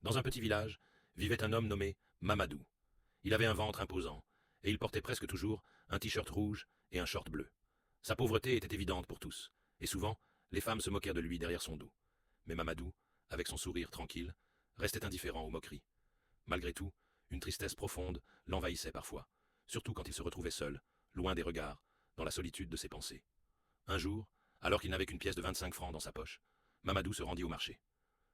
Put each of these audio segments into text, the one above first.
Dans un petit village, vivait un homme nommé Mamadou. Il avait un ventre imposant, et il portait presque toujours un t-shirt rouge et un short bleu. Sa pauvreté était évidente pour tous, et souvent, les femmes se moquèrent de lui derrière son dos. Mais Mamadou, avec son sourire tranquille, restait indifférent aux moqueries. Malgré tout, une tristesse profonde l'envahissait parfois, surtout quand il se retrouvait seul, loin des regards, dans la solitude de ses pensées. Un jour, alors qu'il n'avait qu'une pièce de 25 francs dans sa poche, Mamadou se rendit au marché.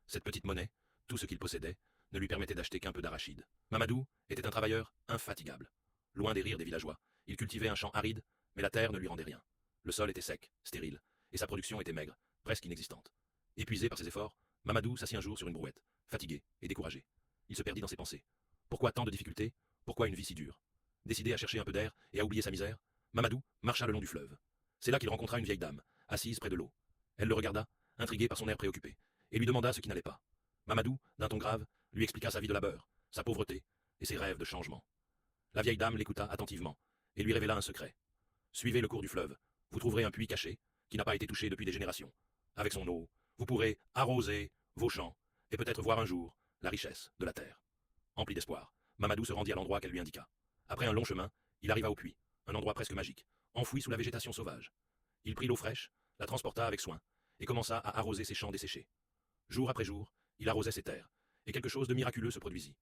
Cette petite monnaie, tout ce qu'il possédait, ne lui permettait d'acheter qu'un peu d'arachide. Mamadou était un travailleur infatigable. Loin des rires des villageois, il cultivait un champ aride, mais la terre ne lui rendait rien. Le sol était sec, stérile, et sa production était maigre, presque inexistante. Épuisé par ses efforts, Mamadou s'assit un jour sur une brouette, fatigué et découragé. Il se perdit dans ses pensées. Pourquoi tant de difficultés? Pourquoi une vie si dure? Décidé à chercher un peu d'air et à oublier sa misère, Mamadou marcha le long du fleuve. C'est là qu'il rencontra une vieille dame, assise près de l'eau. Elle le regarda, intriguée par son air préoccupé, et lui demanda ce qui n'allait pas. Mamadou, d'un ton grave, lui expliqua sa vie de labeur, sa pauvreté et ses rêves de changement. La vieille dame l'écouta attentivement et lui révéla un secret. Suivez le cours du fleuve, vous trouverez un puits caché qui n'a pas été touché depuis des générations. Avec son eau, vous pourrez arroser vos champs et peut-être voir un jour la richesse de la terre. Empli d'espoir, Mamadou se rendit à l'endroit qu'elle lui indiqua. Après un long chemin, il arriva au puits, un endroit presque magique, enfoui sous la végétation sauvage. Il prit l'eau fraîche, la transporta avec soin, et commença à arroser ses champs desséchés. Jour après jour, il arrosait ses terres, et quelque chose de miraculeux se produisit.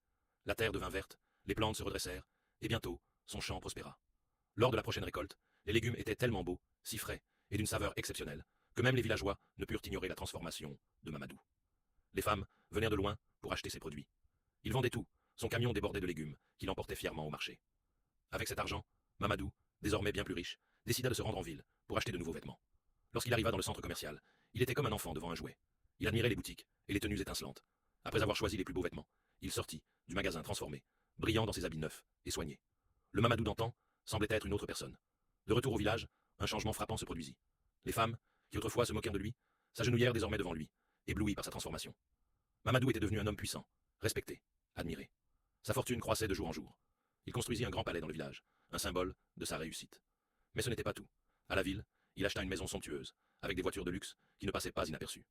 La terre devint verte, les plantes se redressèrent, et bientôt, son champ prospéra. Lors de la prochaine récolte, les légumes étaient tellement beaux, si frais, et d'une saveur exceptionnelle, que même les villageois ne purent ignorer la transformation de Mamadou. Les femmes venaient de loin pour acheter ses produits. Il vendait tout, son camion débordait de légumes, qu'il emportait fièrement au marché. Avec cet argent, Mamadou, désormais bien plus riche, décida de se rendre en ville pour acheter de nouveaux vêtements. Lorsqu'il arriva dans le centre commercial, il était comme un enfant devant un jouet. Il admirait les boutiques et les tenues étincelantes. Après avoir choisi les plus beaux vêtements, il sortit du magasin transformé, brillant dans ses habits neufs et soignés. Le Mamadou d'antan semblait être une autre personne. De retour au village, un changement frappant se produisit. Les femmes, qui autrefois se moquèrent de lui, s'agenouillèrent désormais devant lui, éblouies par sa transformation. Mamadou était devenu un homme puissant, respecté, admiré. Sa fortune croissait de jour en jour. Il construisit un grand palais dans le village, un symbole de sa réussite. Mais ce n'était pas tout. À la ville, il acheta une maison somptueuse, avec des voitures de luxe qui ne passaient pas inaperçues.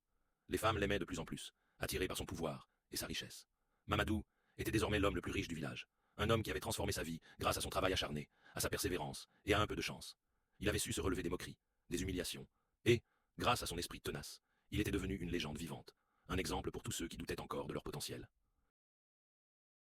Les femmes l'aimaient de plus en plus, attirées par son pouvoir et sa richesse. Mamadou était désormais l'homme le plus riche du village, un homme qui avait transformé sa vie grâce à son travail acharné, à sa persévérance et à un peu de chance. Il avait su se relever des moqueries, des humiliations, et, grâce à son esprit tenace, il était devenu une légende vivante, un exemple pour tous ceux qui doutaient encore de leur potentiel.